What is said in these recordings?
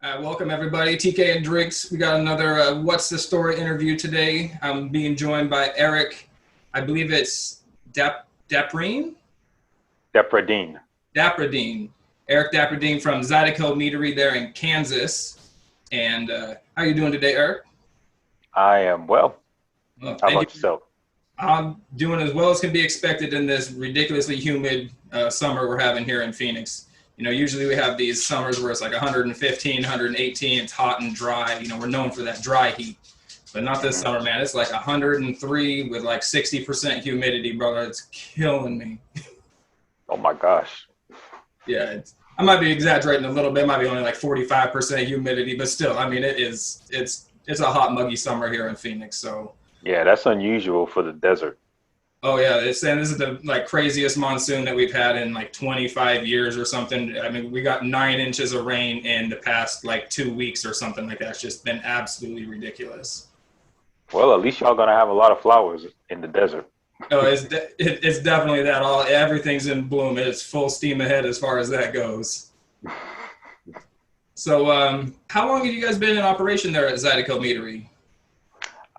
Welcome everybody, TK and Drinks. We got another What's the Story interview today. I'm being joined by Eric. I believe it's Depradine? Depradine. Depradine. Eric Depradine from Zydeco Meadery there in Kansas. And how are you doing today, Eric? I am well. Well, How thank about you. yourself? I'm doing as well as can be expected in this ridiculously humid summer we're having here in Phoenix. Usually we have these summers where it's like 115, 118. It's hot and dry. We're known for that dry heat, but not this Hmm. summer, man. It's like 103 with like 60% humidity, brother. It's killing me. Oh my gosh. Yeah, I might be exaggerating a little bit. It might be only like 45% humidity, but still, I mean, it's a hot, muggy summer here in Phoenix. So Yeah, that's unusual for the desert. oh yeah, it's saying this is the like craziest monsoon that we've had in like 25 years or something. I mean, we got 9 inches of rain in the past like 2 weeks or something like that. It's just been absolutely ridiculous. Well, at least y'all gonna have a lot of flowers in the desert. No, it's definitely that. All everything's in bloom. It's full steam ahead as far as that goes. So, how long have you guys been in operation there at Zydeco Meadery?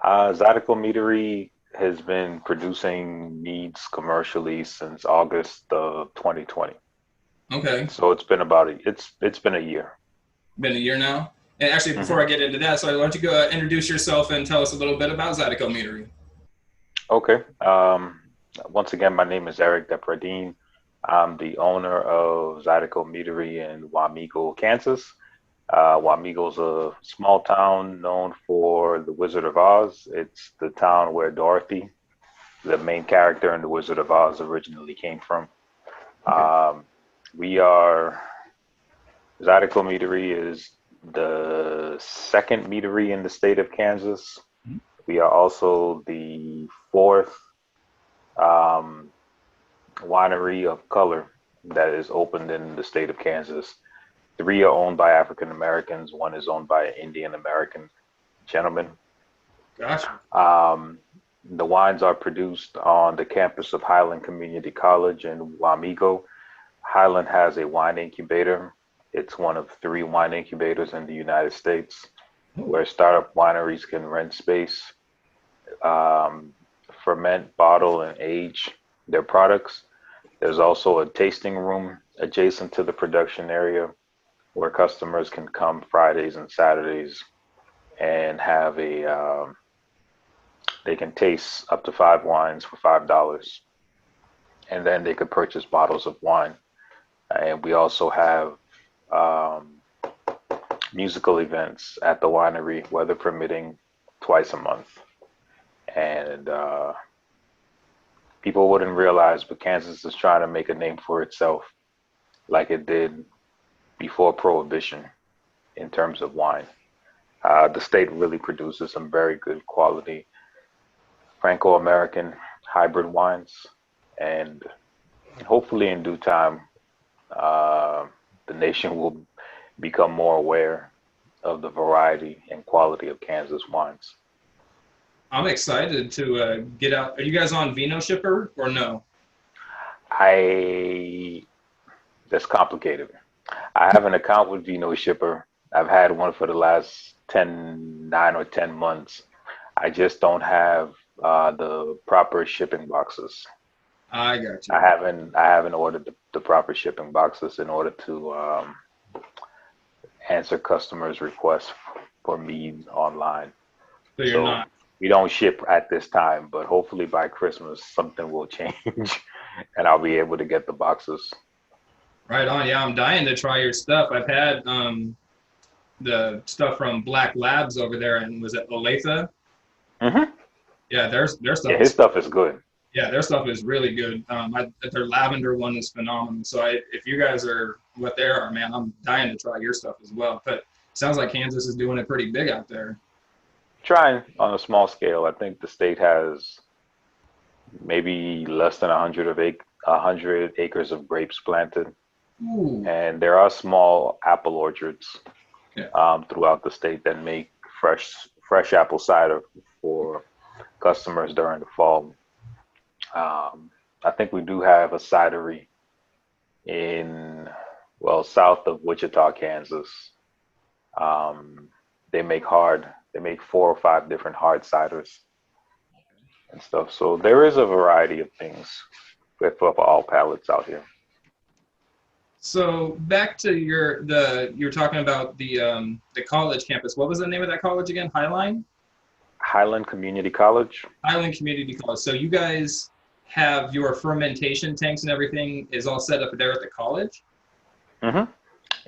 Zydeco Meadery has been producing meads commercially since August of 2020. Okay, So it's been it's been a year. been a year now. And actually, before Hmm. I get into that, so why don't you go introduce yourself and tell us a little bit about Zydeco Meadery? Okay. Once again, my name is Eric Depradine. I'm the owner of Zydeco Meadery in Wamego, Kansas. Wamego's a small town known for the Wizard of Oz. It's the town where Dorothy, the main character in the Wizard of Oz, originally came from. Okay. Um, we are Zydeco Meadery is the second meadery in the state of Kansas. We are also the fourth um, winery of color that is opened in the state of Kansas. Three are owned by African Americans. One is owned by an Indian American gentleman. Gotcha. Um, the wines are produced on the campus of Highland Community College in Wamego. Highland has a wine incubator. It's one of three wine incubators in the United States Oh, where startup wineries can rent space, um, ferment, bottle, and age their products. There's also a tasting room adjacent to the production area where customers can come Fridays and Saturdays and have they can taste up to five wines for $5, and then they could purchase bottles of wine. And we also have um, musical events at the winery, weather permitting, twice a month. And people wouldn't realize, but Kansas is trying to make a name for itself, like it did before Prohibition in terms of wine. The state really produces some very good quality Franco-American hybrid wines, and hopefully in due time, uh, the nation will become more aware of the variety and quality of Kansas wines. I'm excited to get out. Are you guys on Vino Shipper or no? I That's complicated. I have an account with Vino Shipper. I've had one for the last 9 or 10 months. I just don't have the proper shipping boxes. I got I you. haven't I haven't ordered the proper shipping boxes in order to answer customers' requests for mead online. So you're So not we don't ship at this time, but hopefully by Christmas something will change and I'll be able to get the boxes. right on. Yeah, I'm dying to try your stuff. I've had the stuff from Black Labs over there, and was it Olathe? Hmm. Yeah, their Yeah, stuff his is stuff is good. their stuff is really good. Their lavender one is phenomenal. So if you guys are what they are, man, I'm dying to try your stuff as well. But sounds like Kansas is doing it pretty big out there. Trying on a small scale. I think the state has maybe less than 100 acres of grapes planted, Ooh, and there are small apple orchards yeah. throughout the state that make fresh apple cider for customers during the fall. I think we do have a cidery in, well, south of Wichita, Kansas. They make 4 or 5 different hard ciders and stuff. So there is a variety of things for all palates out here. So back to you're talking about the college campus. What was the name of that college again? Highland Community College. Highland Community College. So you guys have your fermentation tanks and everything is all set up there at the college? Mm-hmm.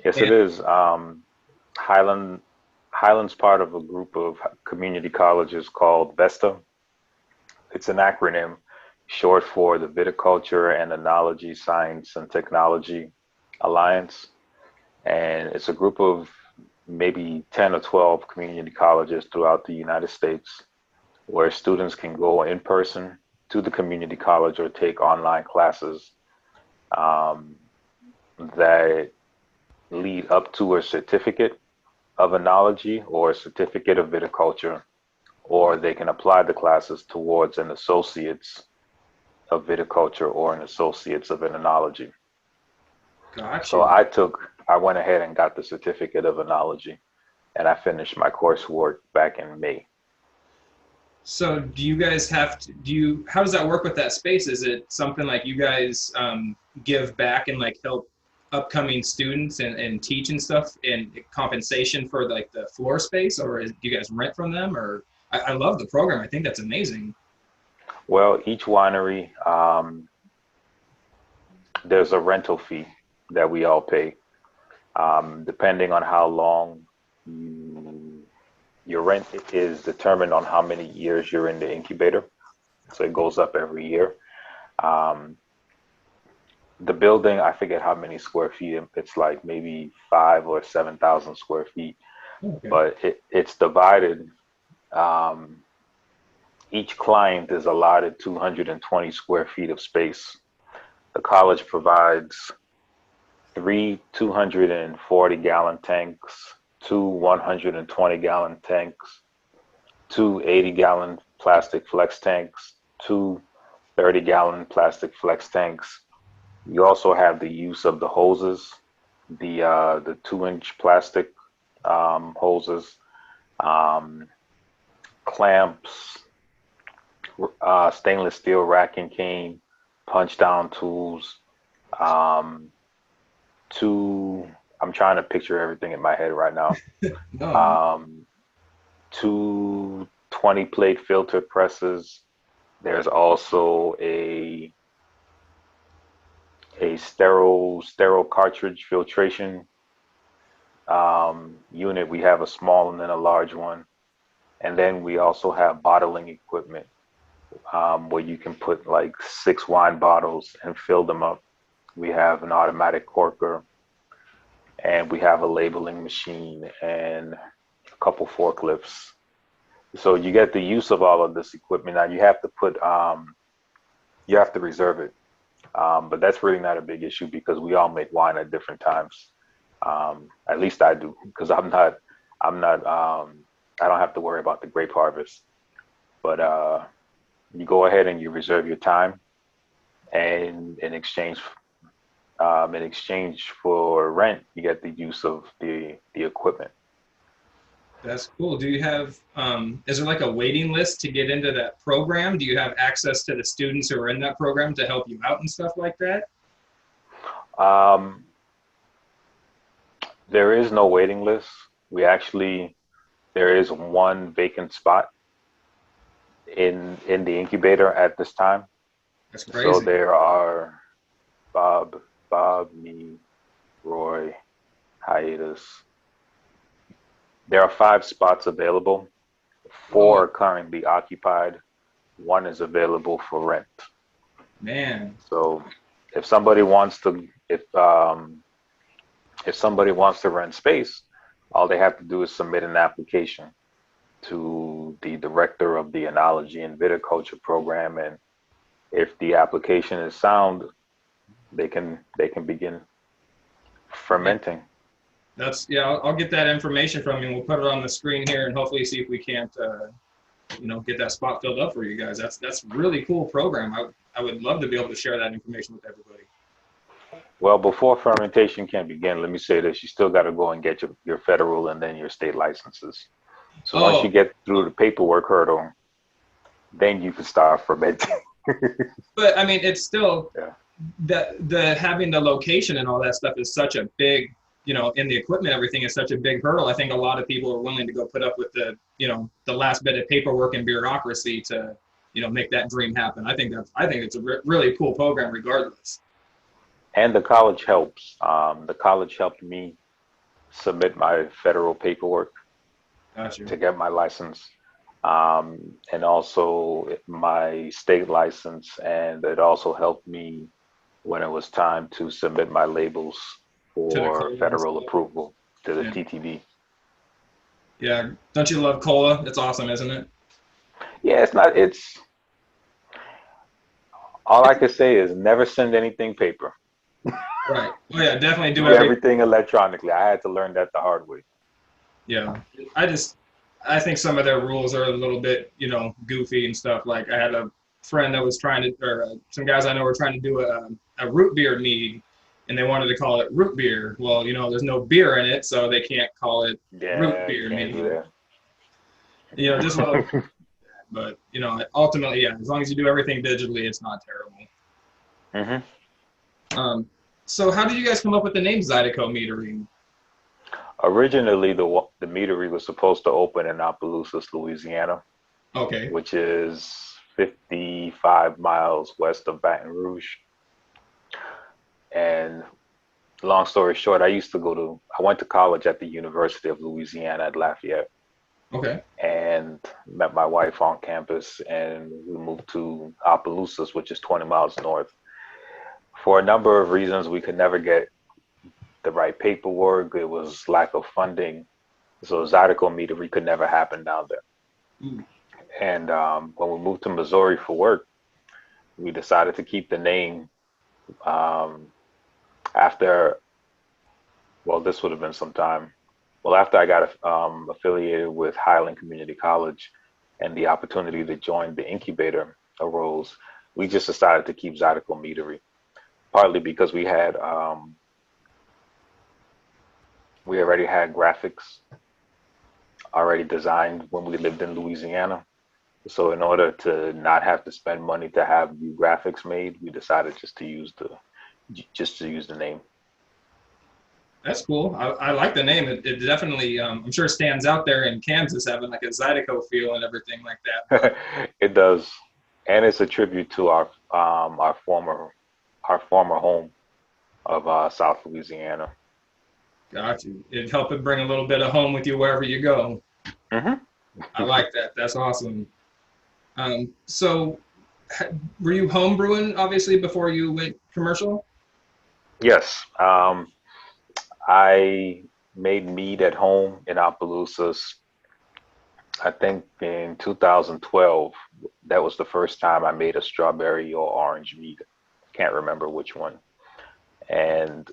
Yes, it is. Highland's part of a group of community colleges called VESTA. It's an acronym short for the Viticulture and Enology Science and Technology Alliance. And it's a group of maybe 10 or 12 community colleges throughout the United States where students can go in person to the community college or take online classes that lead up to a certificate of enology or a certificate of viticulture, or they can apply the classes towards an associate's of viticulture or an associate's of enology. Gotcha. So I went ahead and got the certificate of enology, and I finished my coursework back in May. So do you guys how does that work with that space? Is it something like you guys give back and like help upcoming students and teach and stuff in compensation for like the floor space, or do you guys rent from them? Or I love the program. I think that's amazing. Well, each winery, there's a rental fee that we all pay, depending on how long your rent is determined on how many years you're in the incubator. So it goes up every year. The building, I forget how many square feet. It's like maybe 5,000 or 7,000 square feet, Okay. but it's divided. Each client is allotted 220 square feet of space. The college provides 3 240-gallon tanks, 2 120-gallon tanks, 2 80-gallon plastic flex tanks, 2 30-gallon plastic flex tanks. You also have the use of the hoses, the 2-inch plastic hoses, clamps, stainless steel racking cane, punch down tools, I'm trying to picture everything in my head right now. No. 2 20-plate filter presses. There's also a sterile cartridge filtration unit. We have a small and then a large one. And then we also have bottling equipment where you can put like 6 wine bottles and fill them up. We have an automatic corker, and we have a labeling machine and a couple forklifts. So you get the use of all of this equipment. Now you have to reserve it. But that's really not a big issue because we all make wine at different times. At least I do, because I don't have to worry about the grape harvest. But you go ahead and you reserve your time, and in exchange for rent, you get the use of the equipment. That's cool. Do you have, is there like a waiting list to get into that program? Do you have access to the students who are in that program to help you out and stuff like that? There is no waiting list. There is one vacant spot in the incubator at this time. That's crazy. So there are Bob, me, Roy, Hiatus. There are 5 spots available. 4 are currently occupied. 1 is available for rent. Man. So if somebody wants to rent space, all they have to do is submit an application to the director of the Enology and Viticulture program, and if the application is sound, they can begin fermenting. I'll get that information from you, and we'll put it on the screen here, and hopefully see if we can't get that spot filled up for you guys. That's really cool program. I would love to be able to share that information with everybody. Well, before fermentation can begin, let me say this: you still got to go and get your federal and then your state licenses. So once you Oh, get through the paperwork hurdle, then you can start fermenting. but I mean, it's still Yeah. the having the location and all that stuff is such a big, in the equipment, everything is such a big hurdle. I think a lot of people are willing to go put up with the last bit of paperwork and bureaucracy to, make that dream happen. I think it's a really cool program regardless. And the college helps. The college helped me submit my federal paperwork Got you. to get my license, and also my state license. And it also helped me when it was time to submit my labels To the for cola and federal stuff. approval to the Yeah. TTB. Yeah. Don't you love cola? It's awesome, isn't it? Yeah, it's all I can say is never send anything paper. Right. Oh yeah, definitely do Do everything. everything electronically. I had to learn that the hard way. Yeah. I just I think some of their rules are a little bit, goofy and stuff. Like I had a friend that was trying to, or some guys I know were trying to do a root beer mead, and they wanted to call it root beer. Well, there's no beer in it, so they can't call it root Yeah, you beer can't mead. do Just little, that. but ultimately, yeah, as long as you do everything digitally, it's not terrible. hmm Um, so how did you guys come up with the name Zydeco Meadery? Originally, the meadery was supposed to open in Opelousas, Louisiana, Okay. which is 55 miles west of Baton Rouge. And long story short, I went to college at the University of Louisiana at Lafayette Okay. and met my wife on campus, and we moved to Opelousas, which is 20 miles north. For a number of reasons, we could never get the right paperwork. It was lack of funding. So Zydeco Meadery could never happen down there. Ooh, And when we moved to Missouri for work, we decided to keep the name um, after, well, this would have been some time. Well, after I got affiliated with Highland Community College and the opportunity to join the incubator arose, we just decided to keep Zydeco Meadery, partly because we already had graphics already designed when we lived in Louisiana. So in order to not have to spend money to have new graphics made, we decided just to use the name. that's cool. I like the name. It definitely, I'm sure, stands out there in Kansas, having like a Zydeco feel and everything like that. But It does, and it's a tribute to our former home of South Louisiana. got you. It helped it bring a little bit of home with you wherever you go. hmm I like that. That's awesome. So, were you home brewing obviously before you went commercial? Yes, I made mead at home in Opelousas. I think in 2012, that was the first time I made a strawberry or orange mead. Can't remember which one. And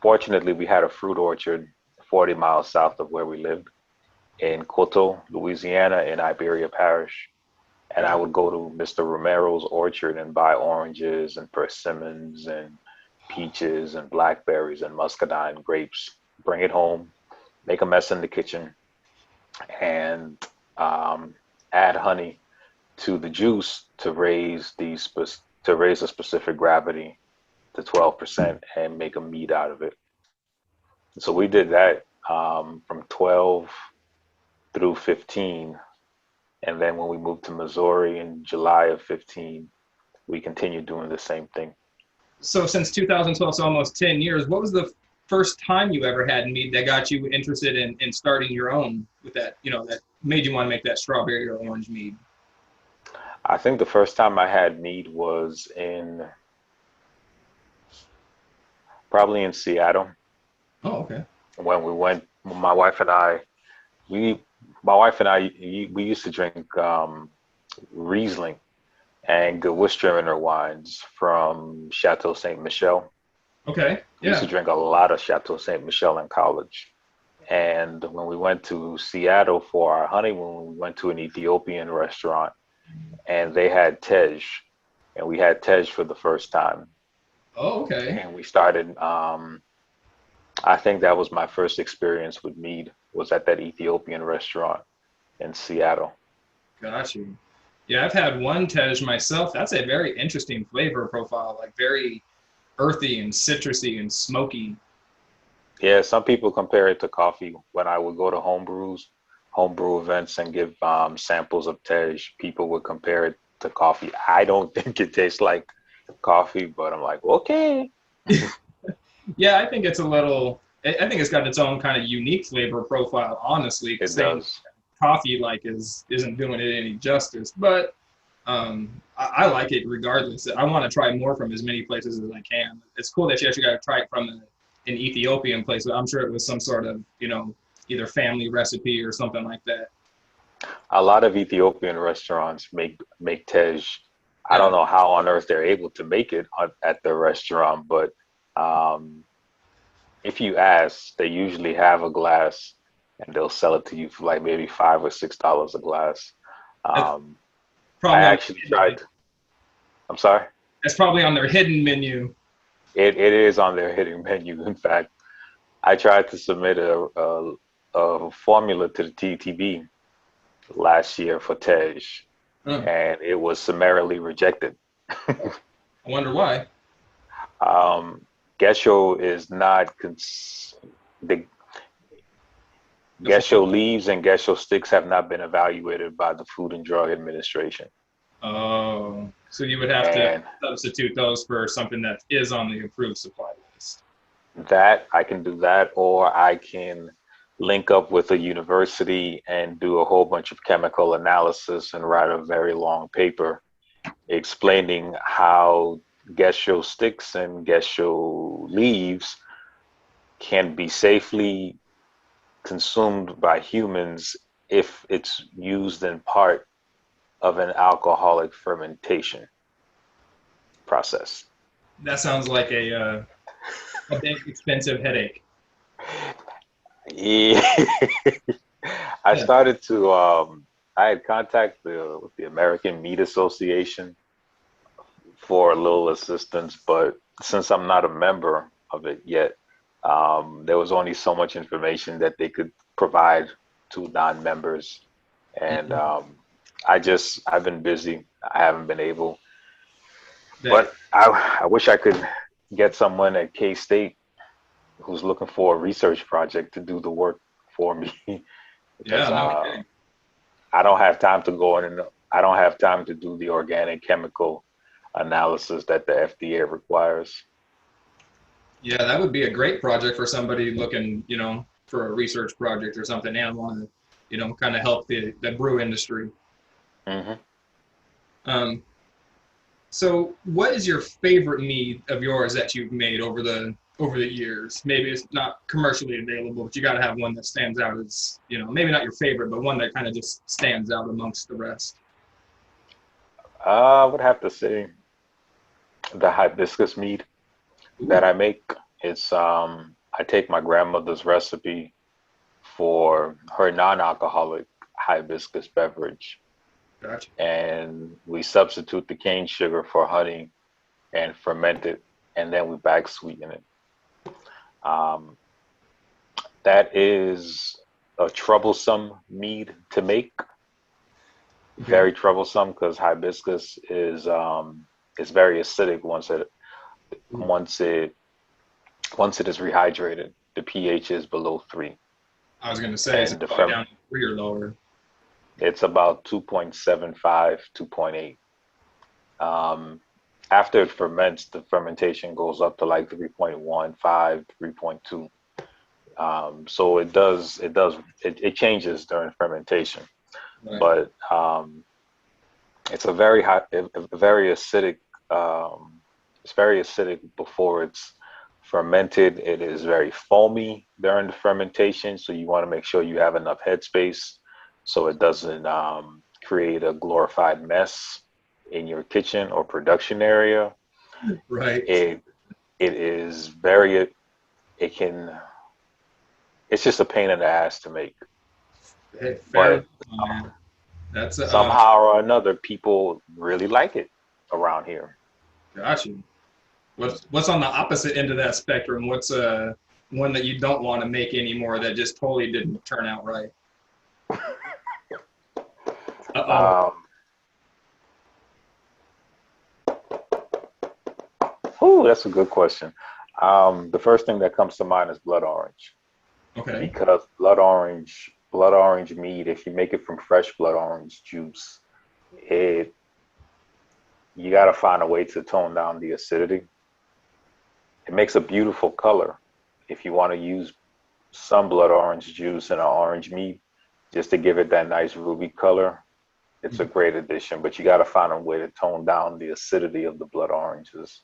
fortunately, we had a fruit orchard 40 miles south of where we lived in Coteau, Louisiana, in Iberia Parish. And I Okay. would go to Mr. Romero's orchard and buy oranges and persimmons and peaches and blackberries and muscadine grapes, bring it home, make a mess in the kitchen, and um, add honey to the juice to to raise a specific gravity to 12% and make a mead out of it. So we did that from 12 through 15. And then when we moved to Missouri in July of 15, we continued doing the same thing. So since 2012, so almost 10 years, what was the first time you ever had mead that got you interested in starting your own with that, that made you want to make that strawberry or orange mead? I think the first time I had mead was probably in Seattle Oh, okay. when we went, my wife and I, we, my wife and I, we used to drink Riesling and Gewürztraminer wines from Chateau Saint Michel. Okay. We used to Yeah. drink a lot of Chateau Saint Michel in college. And when we went to Seattle for our honeymoon, we went to an Ethiopian restaurant and they had Tej, and we had Tej for the first time. Oh, okay. And we started. I think that was my first experience with mead. Was at that Ethiopian restaurant in Seattle. Got you. Yeah, I've had one Tej myself. That's a very interesting flavor profile, like very earthy and citrusy and smoky. Yeah, some people compare it to coffee. When I would go to homebrew events, and give samples of Tej, people would compare it to coffee. I don't think it tastes like coffee, but I'm like, okay, Yeah, I think it's a little. I think it's got its own kind of unique flavor profile. Honestly, it saying does. coffee like isn't doing it any justice. But I like it regardless. I want to try more from as many places as I can. It's cool that you actually got to try it from an Ethiopian place. But I'm sure it was some sort of either family recipe or something like that. A lot of Ethiopian restaurants make tej. I Yeah. don't know how on earth they're able to make it at the restaurant, but um, if you ask, they usually have a glass, and they'll sell it to you for like maybe $5 or $6 a glass. That's Um, I probably on actually tried. I'm sorry. that's probably on their hidden menu. It is on their hidden menu. In fact, I tried to submit a formula to the TTB last year for tej, Huh. and it was summarily rejected. I wonder why. Gesho is not the The full, Gesho leaves and Gesho sticks have not been evaluated by the Food and Drug Administration. oh, so you would have to And substitute those for something that is on the approved supply list. that I can do that, or I can link up with a university and do a whole bunch of chemical analysis and write a very long paper explaining how Gesho sticks and Gesho leaves can be safely consumed by humans if it's used in part of an alcoholic fermentation process. That sounds like a big expensive headache. Yeah. I Yeah. started to I had contact with the American Meat Association for a little assistance, but since I'm not a member of it yet, there was only so much information that they could provide to non-members, and Mhm. I've been busy. I haven't been able, That but I wish I could get someone at K-State who's looking for a research project to do the work for me because yeah, no kidding. I don't have time to go in, and I don't have time to do the organic chemical analysis that the FDA requires. Yeah, that would be a great project for somebody looking, for a research project or something and want to, kind of help the brew industry. Hmm. Um, so what is your favorite mead of yours that you've made over the years? Maybe it's not commercially available, but you got to have one that stands out as, maybe not your favorite, but one that kind of just stands out amongst the rest. I would have to say the hibiscus mead that Ooh, I make. It's I take my grandmother's recipe for her non-alcoholic hibiscus beverage, gotcha. and we substitute the cane sugar for honey and ferment it, and then we back sweeten it. Um, that is a troublesome mead to make, Okay. very troublesome because hibiscus is very acidic Ooh, once it once it is rehydrated. The pH is below 3, I was going to say, is it and the probably down to 3 or lower? it's about 2.75, 2.8. Um, After it ferments, the fermentation goes up to like 3.15, 3.2. So it changes during fermentation, Right. but it's a very hot, a very acidic. Um, it's very acidic before it's fermented. It is very foamy during the fermentation, so you want to make sure you have enough headspace so it doesn't create a glorified mess in your kitchen or production area. Right. It it is very it can it's just a pain in the ass to make, Hey, fair enough, but man. That's somehow or another people really like it around here. got you. What's on the opposite end of that spectrum? What's one that you don't want to make anymore that just totally didn't turn out right? Uh-oh. Um, oh, that's a good question. The first thing that comes to mind is blood orange, Okay. because blood orange mead, if you make it from fresh blood orange juice, it you got to find a way to tone down the acidity. It makes a beautiful color if you want to use some blood orange juice in an orange mead, just to give it that nice ruby color. It's a great addition, but you got to find a way to tone down the acidity of the blood oranges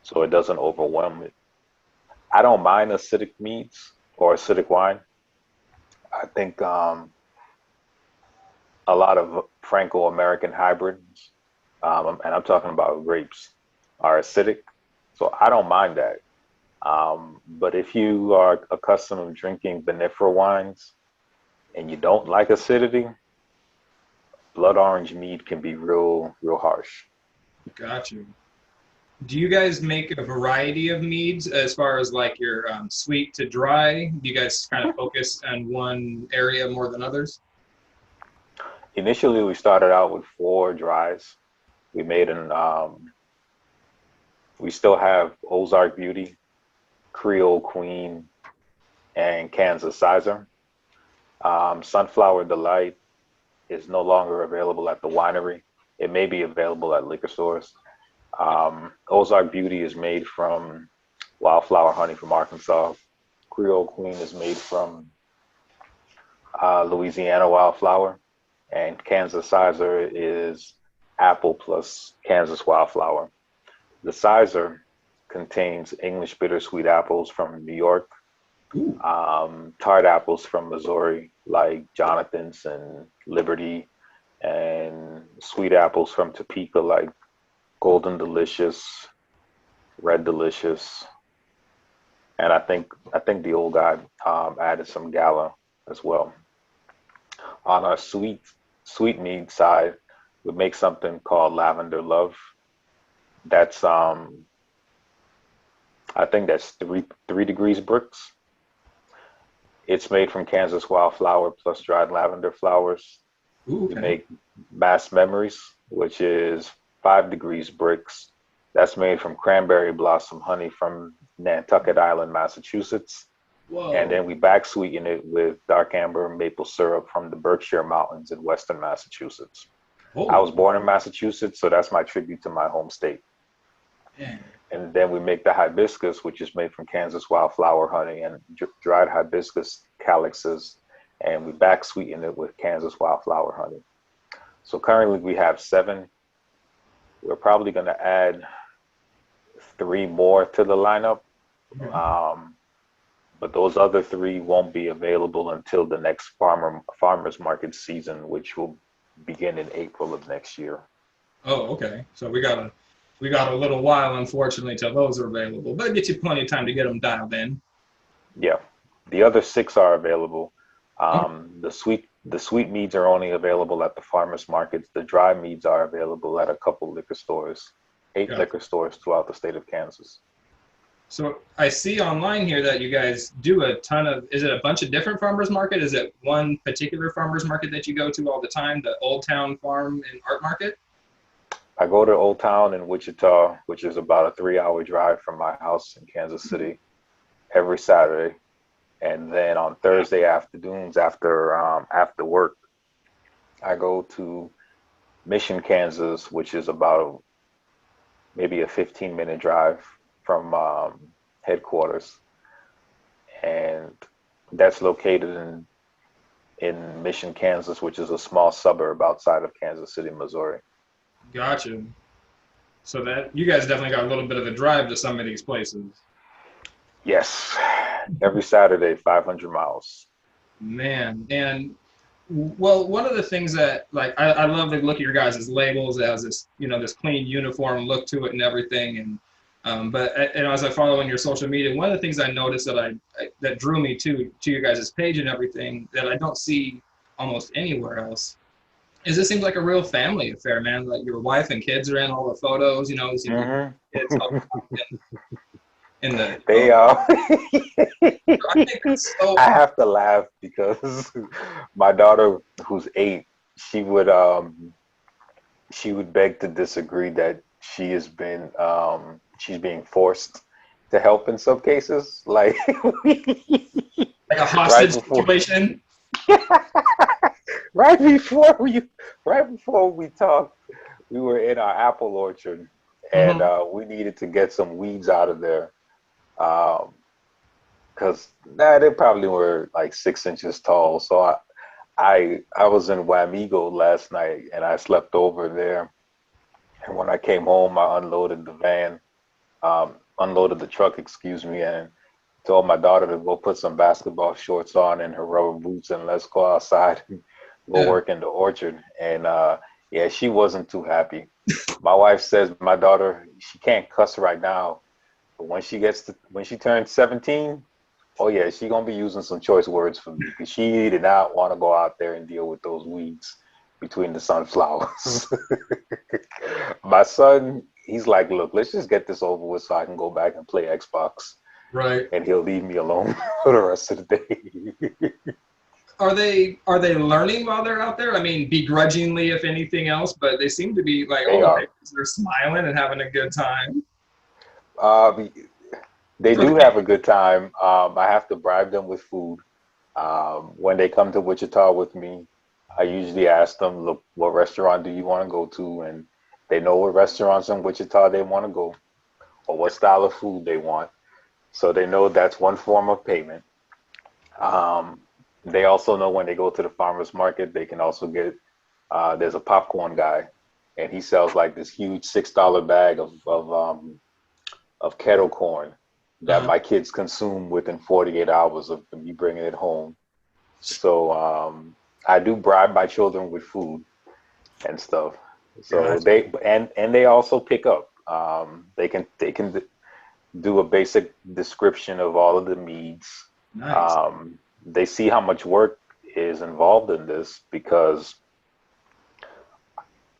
so it doesn't overwhelm it. I don't mind acidic meads or acidic wine. I think a lot of Franco-American hybrids, and I'm talking about grapes, are acidic. So I don't mind that. But if you are accustomed to drinking vinifera wines and you don't like acidity, blood orange mead can be real, real harsh. Got you. Do you guys make a variety of meads as far as like your sweet to dry? Do you guys kind of focus on one area more than others? Initially, we started out with 4 dries. We made we still have Ozark Beauty, Creole Queen, and Kansas Sizer. Sunflower Delight is no longer available at the winery. It may be available at liquor stores. Ozark Beauty is made from wildflower honey from Arkansas. Creole Queen is made from Louisiana wildflower. And Kansas Sizer is apple plus Kansas wildflower. The Sizer contains English bittersweet apples from New York, tart apples from Missouri, like Jonathan's and Liberty, and sweet apples from Topeka, like Golden Delicious, Red Delicious, and I think the old guy added some Gala as well. On our sweet mead side, we make something called Lavender Love. That's I think that's three degrees bricks. It's made from Kansas wildflower plus dried lavender flowers. Ooh, okay. We make Mass Memories, which is 5 degrees bricks. That's made from cranberry blossom honey from Nantucket Island, Massachusetts. Whoa. And then we back sweeten it with dark amber maple syrup from the Berkshire Mountains in Western Massachusetts. I was born in Massachusetts, so that's my tribute to my home state. Yeah. And then we make the hibiscus, which is made from Kansas wildflower honey and dried hibiscus calyxes, and we back sweeten it with Kansas wildflower honey. So currently we have 7. We're probably going to add 3 more to the lineup, but those other 3 won't be available until the next farmers market season, which will begin in April of next year. Oh, okay. So we got a little while, unfortunately, till those are available, but it gets you plenty of time to get them dialed in. Yeah, the other 6 are available. The sweet meads are only available at the farmers markets. The dry meads are available at a couple liquor stores, 8 liquor stores throughout the state of Kansas. So I see online here that you guys do a ton of, is it a bunch of different farmers market? Is it one particular farmers market that you go to all the time, the Old Town Farm and Art Market? I go to Old Town in Wichita, which is about a 3-hour drive from my house in Kansas City, every Saturday. And then on Thursday afternoons after work, I go to Mission, Kansas, which is about maybe a 15-minute drive from headquarters. And that's located in Mission, Kansas, which is a small suburb outside of Kansas City, Missouri. Gotcha. So that you guys definitely got a little bit of a drive to some of these places. Yes, every Saturday, 500 miles. Man, and well, one of the things that like I love to look at your guys' labels. It has this, this clean uniform look to it and everything. And but as I follow on your social media, one of the things I noticed that drew me to your guys' page and everything that I don't see almost anywhere else This seems like a real family affair, man. Like your wife and kids are in all the photos. You know, it seems like kids help out in the. They I think that's so I awesome. have to laugh because my daughter, who's 8, she would beg to disagree that she's being forced to help in some cases. Like Like a right hostage before situation. right before we right before we talked, we were in our apple orchard and Hmm. we needed to get some weeds out of there. Because they probably were like 6 inches tall. So I was in Wamego last night and I slept over there. And when I came home, I unloaded the truck, excuse me, and told my daughter to go put some basketball shorts on and her rubber boots and let's go outside and go Yeah. work in the orchard. And yeah, she wasn't too happy. My wife says my daughter, she can't cuss right now, but when she turns 17, oh yeah, she gonna be using some choice words for me because she did not want to go out there and deal with those weeds between the sunflowers. My son, he's like, look, let's just get this over with so I can go back and play Xbox, Right. and he'll leave me alone for the rest of the day. Are they learning while they're out there? I mean, begrudgingly, if anything else, but they seem to be like, They oh, are. they're smiling and having a good time. Uh, they For the do have a good time. I have to bribe them with food. When they come to Wichita with me, I usually ask them, look, what restaurant do you want to go to? And they know what restaurants in Wichita they want to go or what style of food they want. So they know that's one form of payment. Um, they also know when they go to the farmer's market, they can also get, there's a popcorn guy and he sells like this huge $6 bag of kettle corn that uh, my kids consume within 48 hours of me bringing it home. So I do bribe my children with food and stuff. So Gotcha. and they also pick up. They can do a basic description of all of the meads. Nice. They see how much work is involved in this because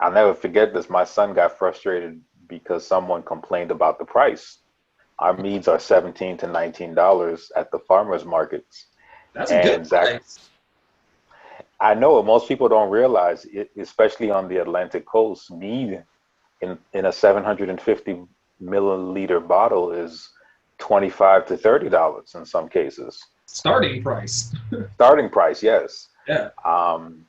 I'll never forget this. My son got frustrated because someone complained about the price. Our meads are $17 to $19 at the farmers markets. That's a good And Zach, price. I know most people don't realize it, especially on the Atlantic coast, mead in a 750 milliliter bottle is 25 to $30 in some cases. Starting price. Starting price, yes. Yeah. Um,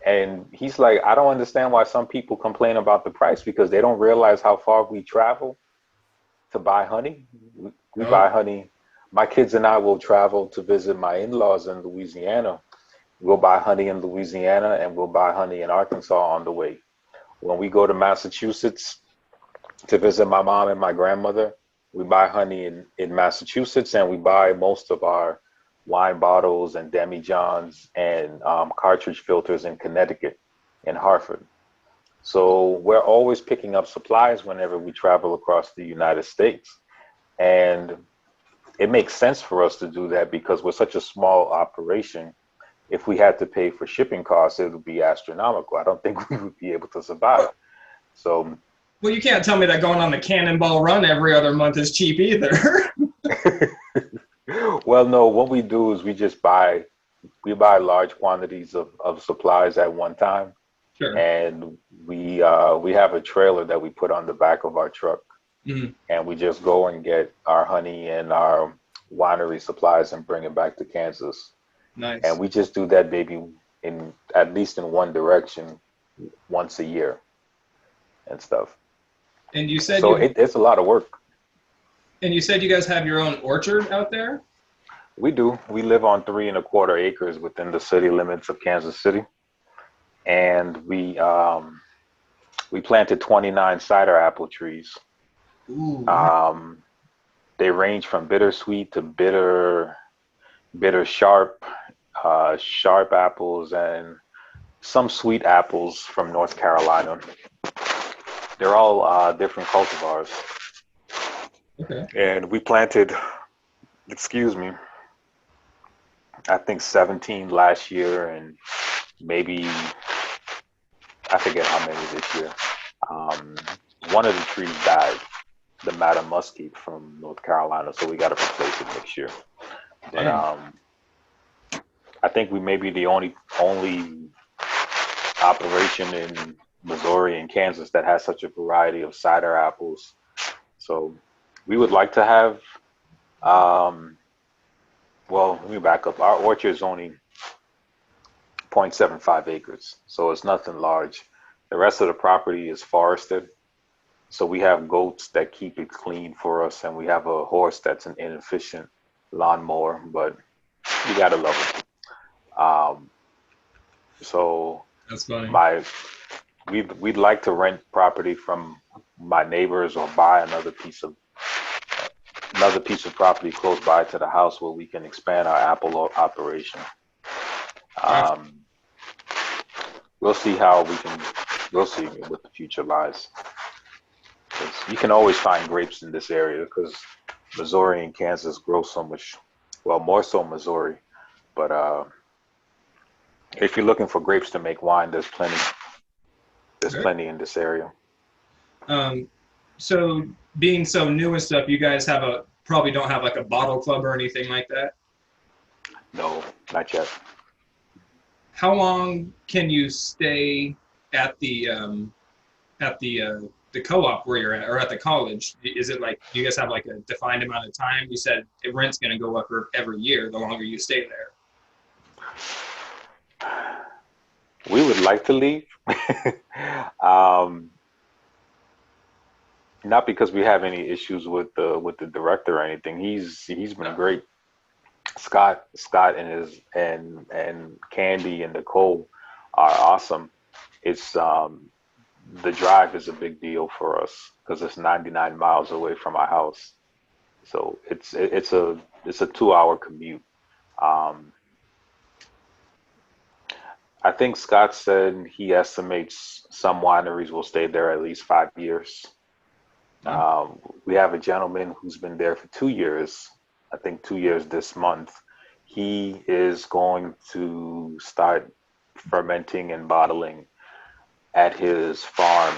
and he's like, I don't understand why some people complain about the price because they don't realize how far we travel to buy honey. We buy Oh, honey. My kids and I will travel to visit my in-laws in Louisiana. We'll buy honey in Louisiana and we'll buy honey in Arkansas on the way. When we go to Massachusetts to visit my mom and my grandmother, we buy honey in Massachusetts and we buy most of our wine bottles and demijohns and cartridge filters in Connecticut, in Hartford. So we're always picking up supplies whenever we travel across the United States. And it makes sense for us to do that because we're such a small operation. If we had to pay for shipping costs, it would be astronomical. I don't think we would be able to survive. So, well, you can't tell me that going on the Cannonball Run every other month is cheap either. well, no, what we do is we buy large quantities of supplies at one time, Sure. and we have a trailer that we put on the back of our truck, Mhm. and we just go and get our honey and our winery supplies and bring it back to Kansas. And Nice. we just do that maybe in at least in one direction once a year and stuff. And you said So you it's a lot of work. and you said you guys have your own orchard out there? We do. We live on 3.25 acres within the city limits of Kansas City, and we planted 29 cider apple trees. Ooh, nice. Um, they range from bittersweet to bitter sharp, sharp apples, and some sweet apples from North Carolina. They're all different cultivars. Okay. And we planted, excuse me, I think 17 last year and maybe I forget how many this year. One of the trees died, the Madam Muskie from North Carolina, so we got to replace it next year. But Dang. I think we may be the only operation in Missouri and Kansas that has such a variety of cider apples. So we would like to have. Well, let me back up. Our orchard is only 0.75 acres, so it's nothing large. The rest of the property is forested. So we have goats that keep it clean for us, and we have a horse that's an inefficient lawnmower, but you gotta love it. So That's funny. we'd like to rent property from my neighbors or buy another piece of property close by to the house where we can expand our apple operation. Gotcha. We'll see we'll see what the future lies. 'Cause you can always find grapes in this area because Missouri and Kansas grow so much, well, more so Missouri. But if you're looking for grapes to make wine, there's plenty. There's plenty in this area. So being so new and stuff, you guys probably don't have like a bottle club or anything like that? No, not yet. How long can you stay at the co-op where you're at, or at the college? Is it like, do you guys have like a defined amount of time? You said rent's going to go up every year the longer you stay there. We would like to leave. Not because we have any issues with the director or anything. He's been great. Scott and Candy and Nicole are awesome. It's the drive is a big deal for us because it's 99 miles away from our house. So it's a 2-hour commute. I think Scott said he estimates some wineries will stay there at least 5 years. We have a gentleman who's been there for 2 years, I think 2 years this month. He is going to start fermenting and bottling at his farm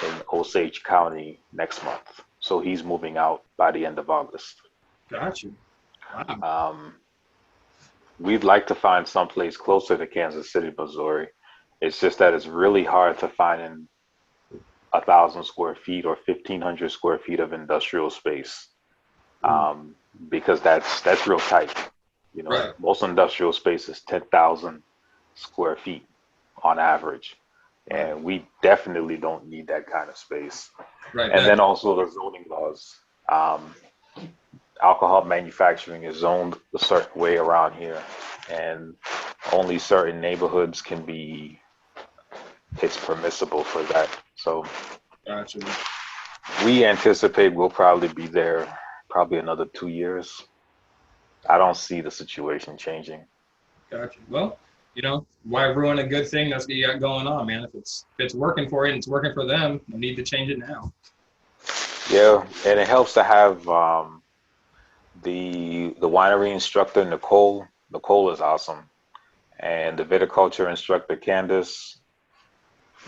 in Osage County next month. So he's moving out by the end of August. Gotcha. Wow. We'd like to find someplace closer to Kansas City, Missouri. It's just that it's really hard to find in 1,000 square feet or 1,500 square feet of industrial space, because that's real tight. You know, Right. Most industrial space is 10,000 square feet on average, and we definitely don't need that kind of space. Right. And then also the zoning laws. Alcohol manufacturing is zoned a certain way around here, and only certain neighborhoods it's permissible for that. So Gotcha. we anticipate we'll probably be there another 2 years. I don't see the situation changing. Gotcha. Well, why ruin a good thing that's what you got going on, man? If it's working for you and it's working for them, no need to change it now. Yeah, and it helps to have the winery instructor Nicole. Nicole is awesome, and the viticulture instructor Candace.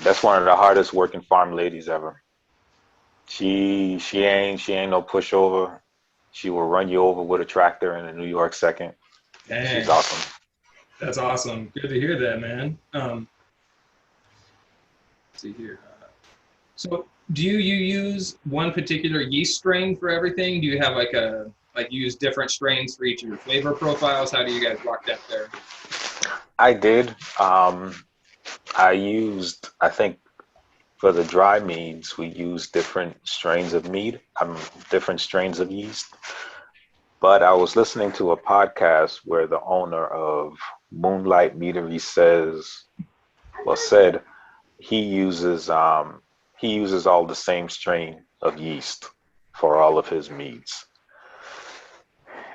That's one of the hardest working farm ladies ever. She ain't no pushover. She will run you over with a tractor in a New York second. Dang. She's awesome. That's awesome. Good to hear that, man. Let's see here. So do you use one particular yeast strain for everything? Do you have you use different strains for each of your flavor profiles? How do you guys lock that there? I did. I think for the dry meads, we use different strains of mead, different strains of yeast. But I was listening to a podcast where the owner of Moonlight Meadery said he uses all the same strain of yeast for all of his meads.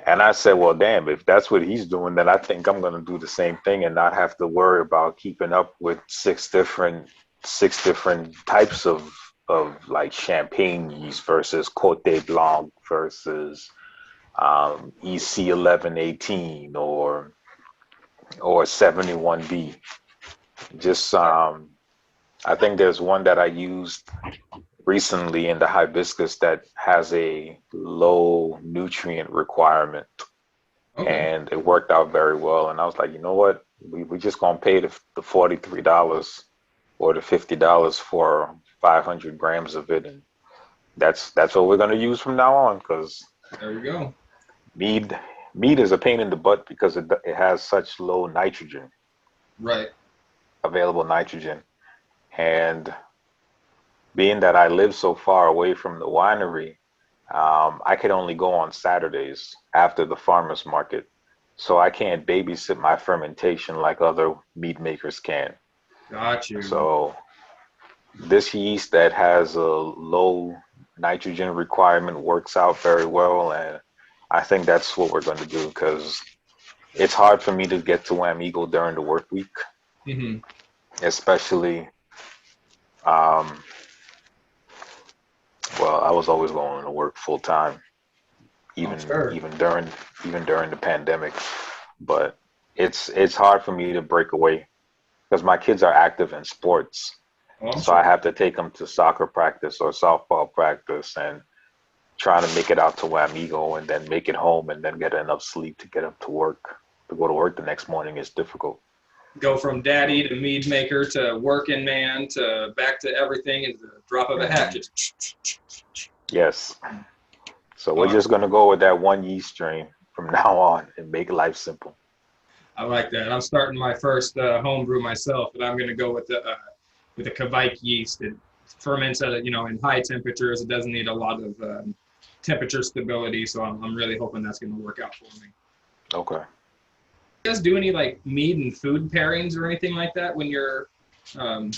And I said, well, damn, if that's what he's doing, then I think I'm going to do the same thing and not have to worry about keeping up with six different types of like champagne yeast versus Cote de Blanc versus EC 1118 or 71B. Just I think there's one that I used recently in the hibiscus that has a low nutrient requirement, Okay. and it worked out very well. And I was like, you know what? We just gonna pay the $43 or the $50 for 500 grams of it, and that's what we're gonna use from now on. Because There you go. mead mead is a pain in the butt because it has such low nitrogen, Right. available nitrogen, and being that I live so far away from the winery, I could only go on Saturdays after the farmers market. So I can't babysit my fermentation like other mead makers can. Got you. So this yeast that has a low nitrogen requirement works out very well. And I think that's what we're going to do because it's hard for me to get to Wamego during the work week, Hmm. especially, um, well, I was always going to work full time. Oh, even sure. even during the pandemic. But it's hard for me to break away because my kids are active in sports, Oh, I'm so I sure. have to take them to soccer practice or softball practice, and trying to make it out to Wamego and then make it home and then get enough sleep to get up to work to go to work the next morning is difficult. Go from daddy to mead maker to working man to back to everything at the drop of a hat. Hmm. Just Yes, so we're oh, just gonna go with that one yeast strain from now on and make life simple. I like that. I'm starting my first home brew myself, but I'm going to go with the Kvike yeast. It ferments at in high temperatures. It doesn't need a lot of temperature stability, so I'm really hoping that's going to work out for me. Okay. You guys do any like mead and food pairings or anything like that um,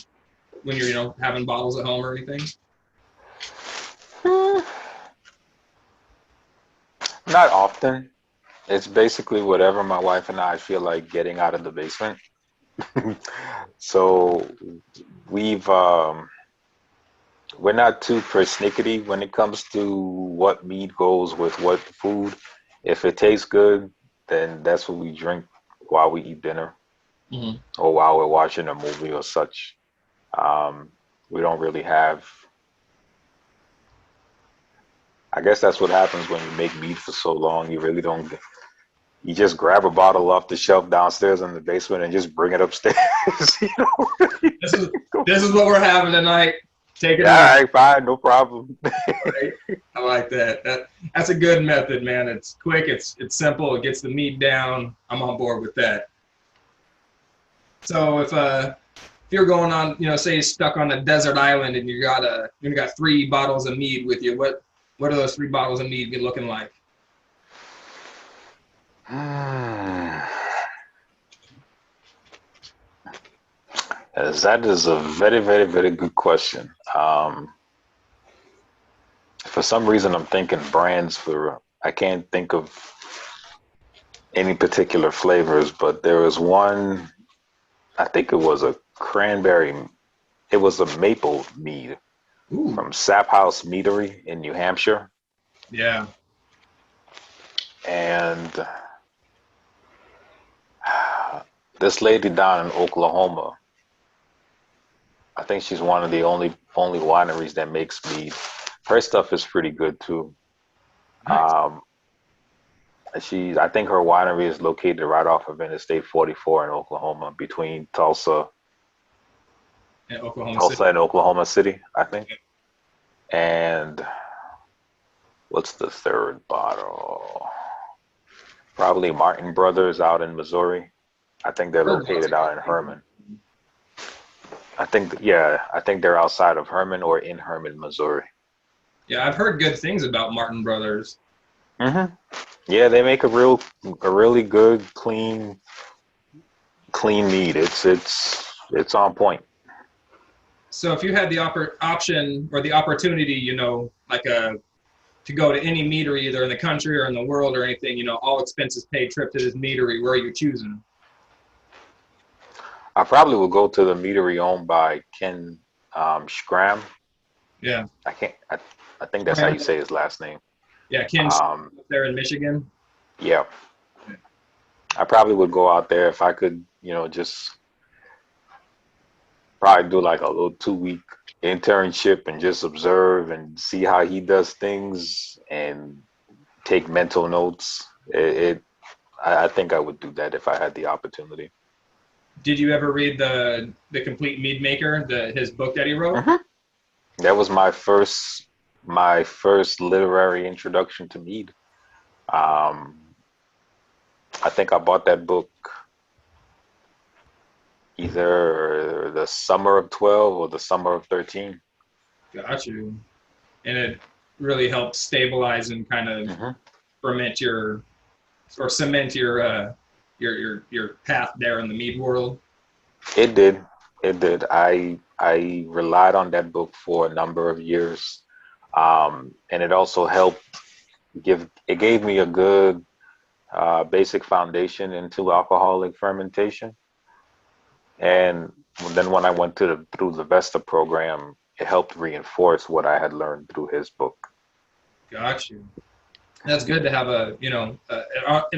when you're having bottles at home or anything? Hmm, not often. It's basically whatever my wife and I feel like getting out of the basement. So we've we're not too persnickety when it comes to what meat goes with what food. If it tastes good, then that's what we drink while we eat dinner Hmm. or while we're watching a movie or such. Um, we don't really have. I guess that's what happens when you make meat for so long. You really don't. You just grab a bottle off the shelf downstairs in the basement and just bring it upstairs. You know? This is this is what we're having tonight. Take it All away. right, fine, no problem. Right? I like that. That's a good method, man. It's quick. It's simple. It gets the meat down. I'm on board with that. So if you're going on, say you're stuck on a desert island and you got 3 bottles of mead with you, what are those 3 bottles of mead be looking like? That is a very, very, very good question. For some reason, I'm thinking brands for, I can't think of any particular flavors, but there was one, I think it was a cranberry, it was a maple mead Ooh, from Sap House Meadery in New Hampshire. yeah. And this lady down in Oklahoma, I think she's one of the only wineries that makes mead. Her stuff is pretty good too. Nice. Um, I think her winery is located right off of Interstate 44 in Oklahoma, between In Oklahoma City. Tulsa and Oklahoma City, I think. And what's the third bottle? Probably Martin Brothers out in Missouri. I think they're Heard lots located of good out in things. Herman. I think they're outside of Herman or in Herman, Missouri. Yeah, I've heard good things about Martin Brothers. Hmm. Yeah, they make a really good, clean meat. It's on point. So if you had the option or the opportunity, like to go to any meadery either in the country or in the world or anything, all expenses paid trip to this meadery, where are you choosing? I probably will go to the meadery owned by Ken Schramm. Yeah. I can't. I think that's how you Graham. say his last name. Yeah, Ken Um, up there in Michigan. yeah, Yeah. I probably would go out there if I could. Just probably do like a little 2-week internship and just observe and see how he does things and take mental notes. I think I would do that if I had the opportunity. Did you ever read the Complete Mead Maker, his book that he wrote? Mm-hmm. That was my first literary introduction to mead. I think I bought that book either the summer of 12 or the summer of 13. Got you. And it really helped stabilize and kind of cement your path there in the mead world. It did. I relied on that book for a number of years, and it also helped it gave me a good basic foundation into alcoholic fermentation. And then when I went through the Vesta program, it helped reinforce what I had learned through his book. Got you. That's good to have an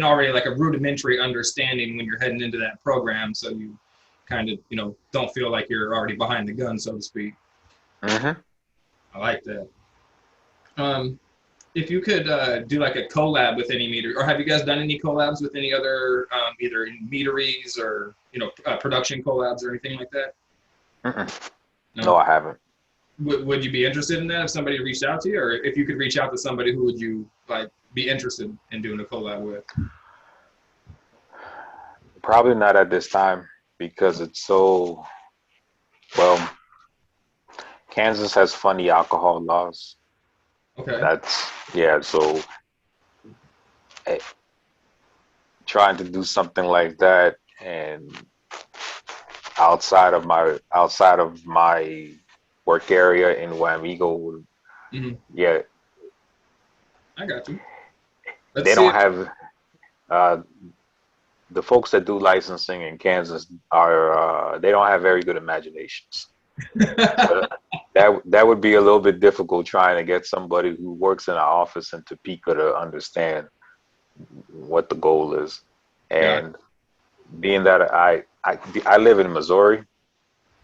already like a rudimentary understanding when you're heading into that program, so you kind of, don't feel like you're already behind the gun, so to speak. Mm-hmm. I like that. If you could do like a collab with any meadery, or have you guys done any collabs with any other, either in meaderies or, production collabs or anything like that? No, I haven't. Would you be interested in that if somebody reached out to you, or if you could reach out to somebody, who would you be interested in doing a collab with? Probably not at this time, because it's so, well, Kansas has funny alcohol laws. Okay. So trying to do something like that and outside of my work area in Wamego, yeah. I got you. They don't have the folks that do licensing in Kansas they don't have very good imaginations. That would be a little bit difficult, trying to get somebody who works in an office in Topeka to understand what the goal is. And being that I live in Missouri,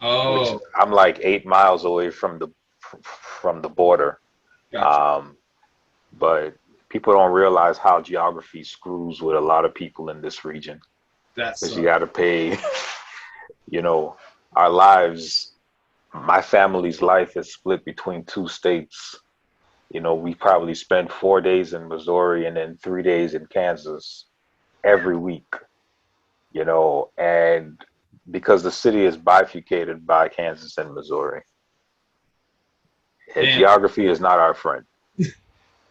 which I'm like 8 miles away from the border. Gotcha. But people don't realize how geography screws with a lot of people in this region. Because you got to pay, our lives. My family's life is split between 2 states. We probably spend 4 days in Missouri and then 3 days in Kansas every week, and because the city is bifurcated by Kansas and Missouri. Geography is not our friend.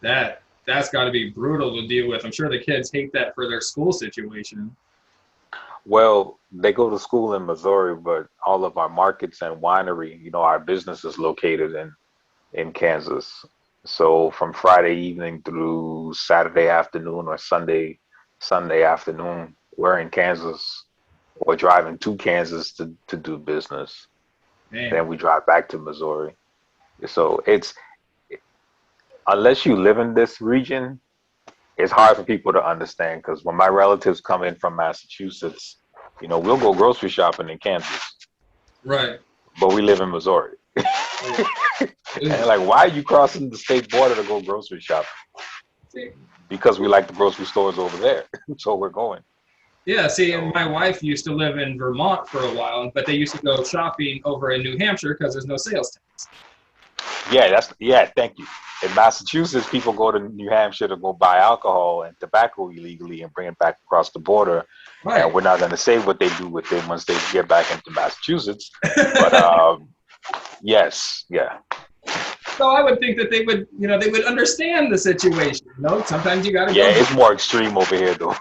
That's got to be brutal to deal with. I'm sure the kids hate that for their school situation. Well, they go to school in Missouri, but all of our markets and winery, our business is located in Kansas. So from Friday evening through Saturday afternoon or Sunday afternoon, we're in Kansas or driving to Kansas to do business. Man. Then we drive back to Missouri. So unless you live in this region, it's hard for people to understand, because when my relatives come in from Massachusetts, we'll go grocery shopping in Kansas. Right. But we live in Missouri. And like, why are you crossing the state border to go grocery shopping? Because we like the grocery stores over there. So we're going. Yeah, see, and my wife used to live in Vermont for a while, but they used to go shopping over in New Hampshire because there's no sales tax. Yeah, thank you. In Massachusetts, people go to New Hampshire to go buy alcohol and tobacco illegally and bring it back across the border. Right. And we're not going to say what they do with it once they get back into Massachusetts. But yes, yeah. So I would think that they would, they would understand the situation. Sometimes you got to. Yeah, it's more extreme over here, though.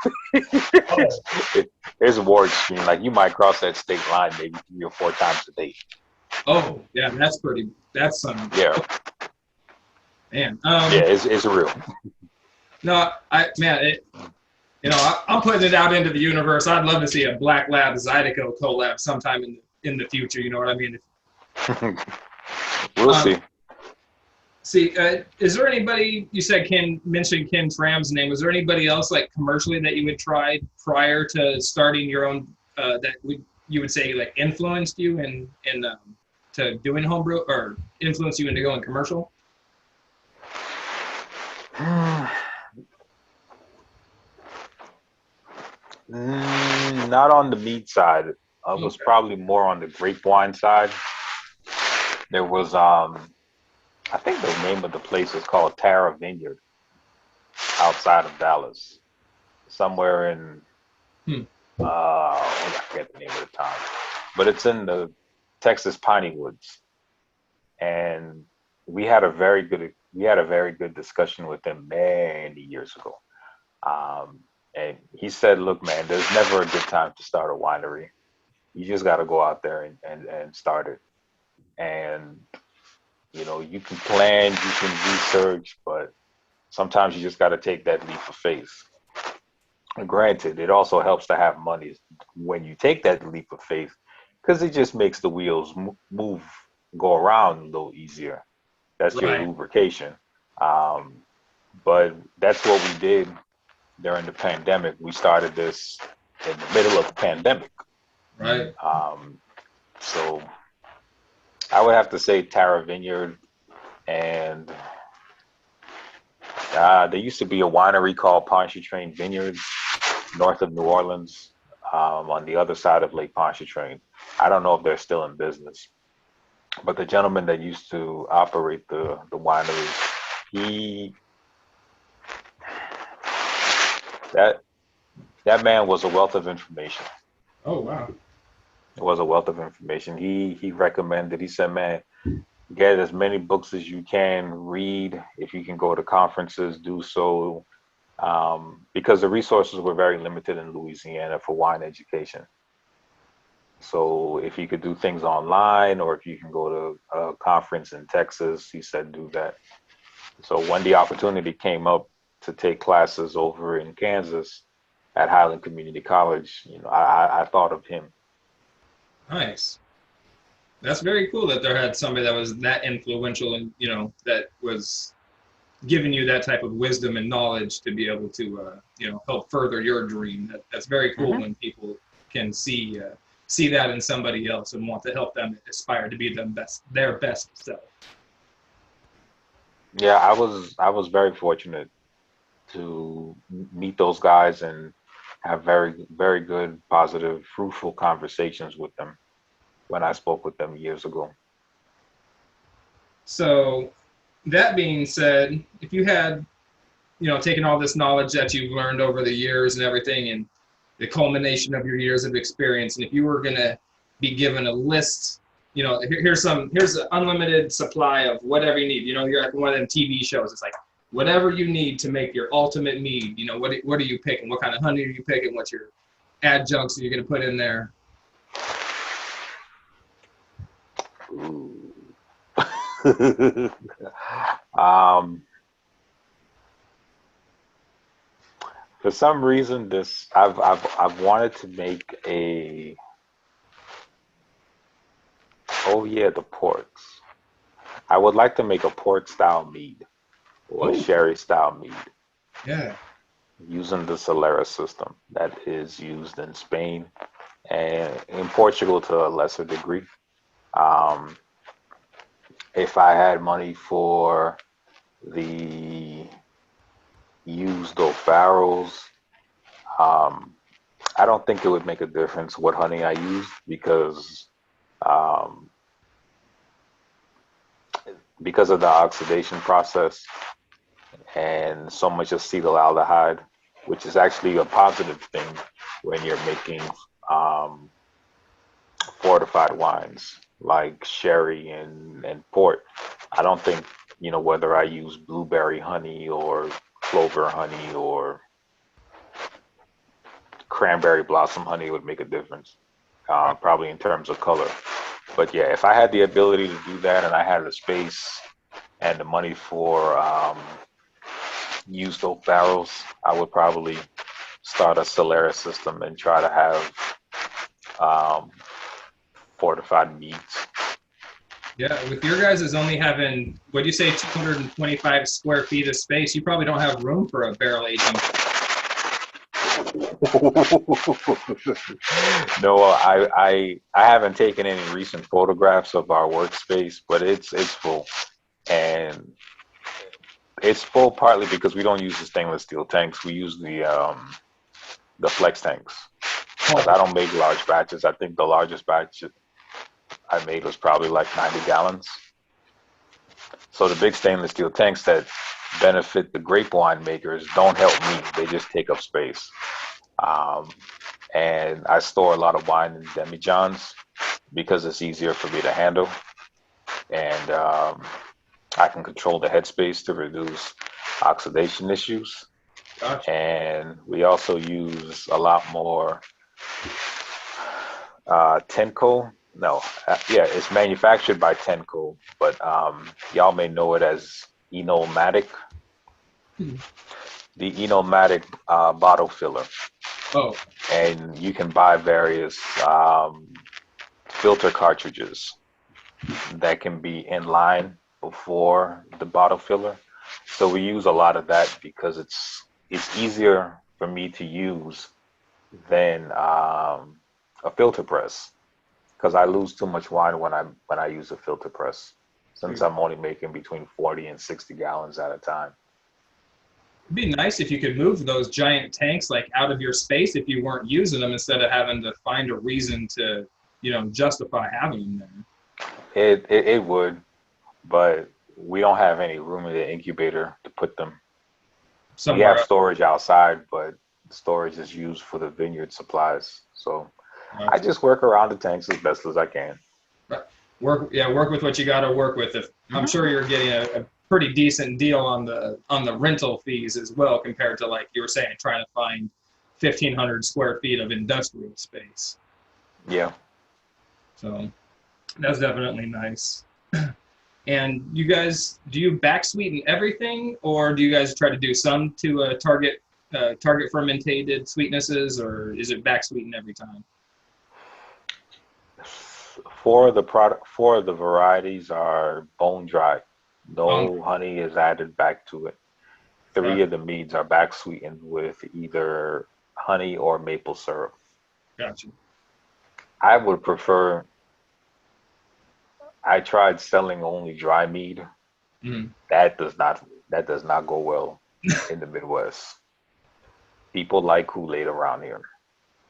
It's more extreme. Like, you might cross that state line maybe 3 or 4 times a day. Oh, yeah, that's some. Yeah. Man. Yeah, it's real. No, I'm putting it out into the universe. I'd love to see a Black Lab Zydeco collab sometime in the future. You know what I mean? We'll see. See, is there anybody, you said mentioned Ken Tram's name, is there anybody else like commercially that you would try prior to starting your own, that would you would say like influenced you in to doing homebrew, or influenced you into going commercial? Not on the meat side. It was probably more on the grape wine side. There was, I think the name of the place is called Tara Vineyard, outside of Dallas, somewhere in, I forget the name of the town, but it's in the Texas Piney Woods. And we had a very good discussion with him many years ago. And he said, look, man, there's never a good time to start a winery. You just got to go out there and start it. And, you know, you can plan, you can research, but sometimes you just got to take that leap of faith. And granted, it also helps to have money when you take that leap of faith, because it just makes the wheels go around a little easier. That's your lubrication. But that's what we did during the pandemic. We started this in the middle of the pandemic. Right. So I would have to say Tara Vineyard, and there used to be a winery called Pontchartrain Vineyards north of New Orleans, on the other side of Lake Pontchartrain. I don't know if they're still in business, but the gentleman that used to operate the winery, that man was a wealth of information. Oh, wow. It was a wealth of information. He recommended, he said, man, get as many books as you can, read. If you can go to conferences, do so. Because the resources were very limited in Louisiana for wine education. So if you could do things online, or if you can go to a conference in Texas, he said, do that. So when the opportunity came up to take classes over in Kansas at Highland Community College, you know, I thought of him. Nice. That's very cool that there had somebody that was that influential, and, you know, that was giving you that type of wisdom and knowledge to be able to, you know, help further your dream. That's very cool when people can see that in somebody else and want to help them aspire to be their best self. Yeah, I was very fortunate to meet those guys and have very, very good, positive, fruitful conversations with them when I spoke with them years ago. So that being said, if you had, you know, taken all this knowledge that you've learned over the years and everything, and the culmination of your years of experience, and if you were going to be given a list, you know, here's an unlimited supply of whatever you need. You know, you're at one of them TV shows. It's like, whatever you need to make your ultimate mead. You know, what are you picking? What kind of honey are you picking? What's your adjuncts that you're going to put in there? Ooh. For some reason, I've wanted to make the ports. I would like to make a port style mead, or a sherry style mead. Yeah. Using the Solera system that is used in Spain and in Portugal to a lesser degree. If I had money for the used oak barrels, I don't think it would make a difference what honey I used, because of the oxidation process and so much acetaldehyde, which is actually a positive thing when you're making fortified wines like sherry and port. I don't think, you know, whether I use blueberry honey or clover honey or cranberry blossom honey would make a difference, probably in terms of color. But yeah, if I had the ability to do that, and I had the space and the money for used oak barrels, I would probably start a Solera system and try to have fortified meats. Yeah, with your guys is only having, what'd you say, 225 square feet of space, you probably don't have room for a barrel aging. No, I haven't taken any recent photographs of our workspace, but it's full, and it's full partly because we don't use the stainless steel tanks. We use the flex tanks because I don't make large batches. I think the largest batch I made was probably like 90 gallons. So the big stainless steel tanks that benefit the grape wine makers don't help me. They just take up space. Um, and I store a lot of wine in demijohns because it's easier for me to handle. And I can control the headspace to reduce oxidation issues. Gotcha. And we also use a lot more Tenco. No, yeah, it's manufactured by Tenco, but y'all may know it as Enomatic. The Enomatic bottle filler. Oh, And you can buy various filter cartridges that can be in line before the bottle filler. So we use a lot of that because it's easier for me to use than a filter press, because I lose too much wine when I use a filter press, since I'm only making between 40 and 60 gallons at a time. it'd be nice if you could move those giant tanks like out of your space if you weren't using them, instead of having to find a reason to, justify having them there. It would, but we don't have any room in the incubator to put them. We have storage outside, but storage is used for the vineyard supplies. So I just work around the tanks as best as I can. Work with what you got to work with. I'm sure you're getting a pretty decent deal on the rental fees as well, compared to, like you were saying, trying to find 1,500 square feet of industrial space. Yeah. So that's definitely nice. And you guys, do you back sweeten everything, or do you guys try to do some to target fermented sweetnesses, or is it back sweeten every time? For the varieties are bone dry. No honey is added back to it. 3 of the meads are back sweetened with either honey or maple syrup. Gotcha. I would prefer. I tried selling only dry mead. Mm-hmm. That does not go well in the Midwest. People like Kool-Aid around here.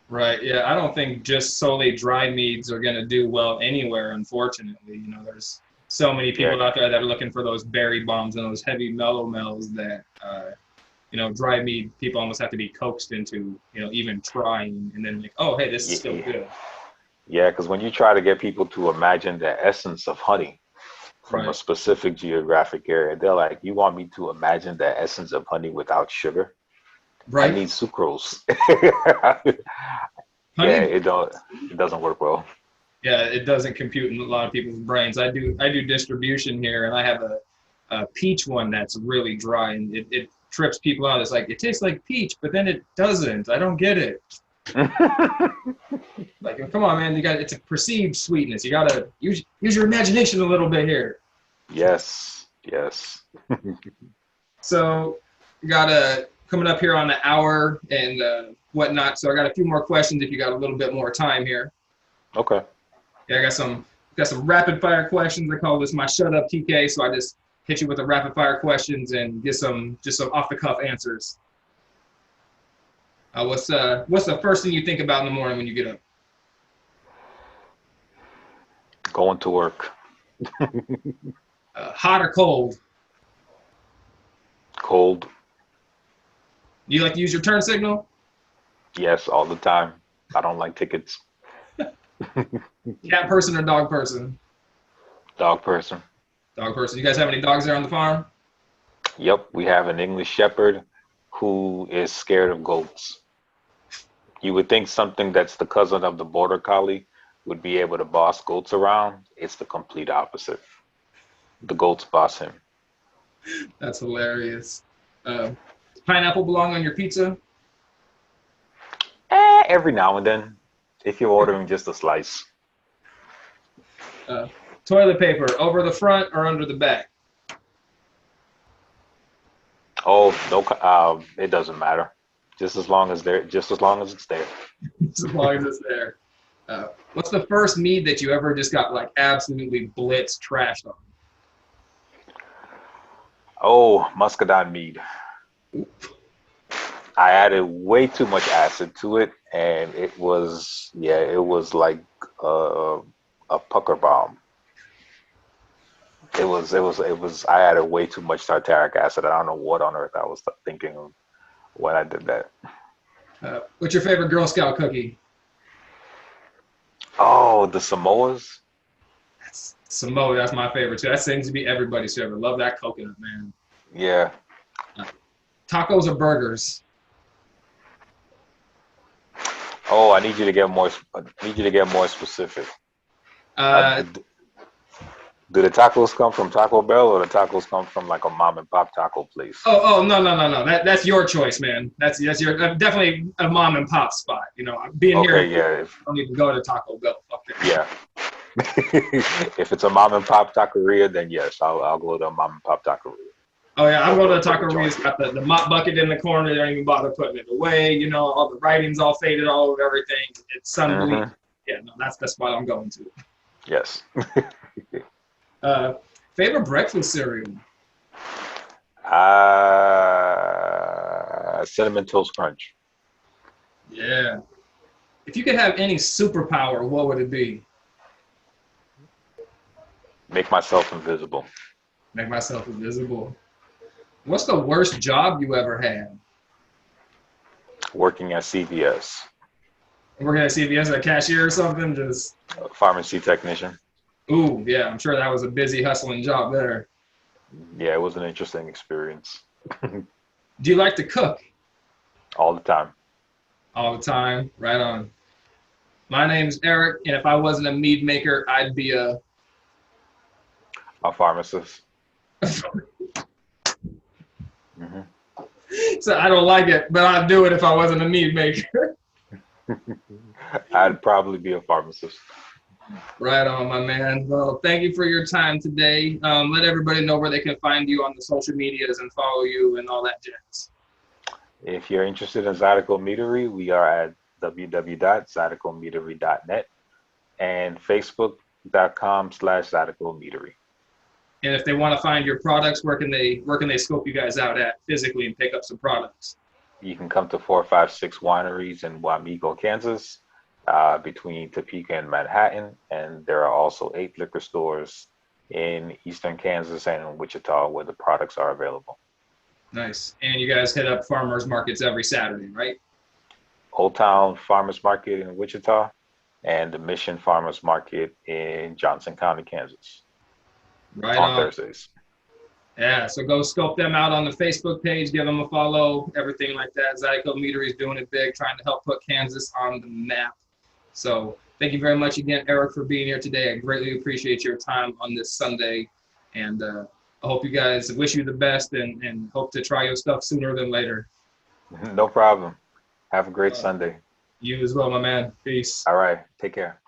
Right. Yeah. I don't think just solely dry meads are going to do well anywhere, unfortunately. There's so many people out there that are looking for those berry bombs and those heavy mellow mellows that, dry mead people almost have to be coaxed into, even trying, and then like, oh, hey, this is still good. Yeah, because when you try to get people to imagine the essence of honey from a specific geographic area, they're like, you want me to imagine the essence of honey without sugar? Right. I need sucrose. Honey, it doesn't work well. Yeah, it doesn't compute in a lot of people's brains. I do distribution here, and I have a peach one that's really dry, and it trips people out. It's like, it tastes like peach, but then it doesn't. I don't get it. Like, come on, man! It's a perceived sweetness. You gotta use your imagination a little bit here. Yes. So, you got coming up here on the hour and whatnot. So I got a few more questions if you got a little bit more time here. Okay. Yeah, I got some rapid fire questions. I call this my shut up TK. So I just hit you with the rapid fire questions and get some off the cuff answers. What's the first thing you think about in the morning when you get up? Going to work. Hot or cold? Cold. Do you like to use your turn signal? Yes, all the time. I don't like tickets. Cat person or dog person? Dog person. Dog person. You guys have any dogs there on the farm? Yep, we have an English Shepherd who is scared of goats. You would think something that's the cousin of the Border Collie would be able to boss goats around. It's the complete opposite. The goats boss him. That's hilarious. Pineapple belong on your pizza? Every now and then, if you're ordering just a slice. Toilet paper, over the front or under the back? Oh, no, it doesn't matter. Just as long as it's there. As long as it's there. What's the first mead that you ever just got like absolutely blitzed, trashed on? Oh, muscadine mead. I added way too much acid to it, and it was like a pucker bomb. It was. I added way too much tartaric acid. I don't know what on earth I was thinking of when I did that. What's your favorite Girl Scout cookie? Oh, the Samoas. Samoa, that's my favorite too. That seems to be everybody's favorite. Love that coconut, man. Yeah. Tacos or burgers? Oh, I need you to get more. Specific. Do the tacos come from Taco Bell, or the tacos come from like a mom and pop taco place? Oh, no. That's your choice, man. That's your definitely a mom and pop spot. You know, being Okay, here, yeah. I don't even go to Taco Bell. Okay. Yeah. If it's a mom and pop taqueria, then yes, I'll go to a mom and pop taqueria. Oh yeah, I'm going to the taqueria. It's got the mop bucket in the corner. They don't even bother putting it away. You know, all the writing's all faded all over everything. It's sunbleached. Yeah, no, that's the spot I'm going to. Yes. Favorite breakfast cereal? Cinnamon Toast Crunch. Yeah. If you could have any superpower, what would it be? Make myself invisible. Make myself invisible. What's the worst job you ever had? Working at CVS. Working at CVS as a cashier or something? Just Pharmacy technician. ooh, yeah, I'm sure that was a busy, hustling job there. Yeah, it was an interesting experience. Do you like to cook? All the time. All the time. Right on. My name's Eric, and if I wasn't a mead maker, I'd be a pharmacist. So I don't like it, but I'd do it if I wasn't a mead maker. I'd probably be a pharmacist. Right on, my man. Well, thank you for your time today. Let everybody know where they can find you on the social medias and follow you and all that jazz. If you're interested in Zydeco Meadery, we are at www.zydecomeadery.net and facebook.com/Zydeco Meadery. And if they want to find your products, where can they scope you guys out at physically and pick up some products? You can come to 456 Wineries in Wamego, Kansas, between Topeka and Manhattan. And there are also 8 liquor stores in Eastern Kansas and in Wichita where the products are available. Nice. And you guys hit up farmers markets every Saturday, right? Old Town Farmers Market in Wichita and the Mission Farmers Market in Johnson County, Kansas. Right on Thursdays. Yeah, so go scope them out on the Facebook page, give them a follow, everything like that. Zydeco Meadery is doing it big, trying to help put Kansas on the map. So thank you very much again, Eric, for being here today. I greatly appreciate your time on this Sunday. And I hope you guys, wish you the best and hope to try your stuff sooner than later. No problem. Have a great Sunday. You as well, my man. Peace. All right. Take care.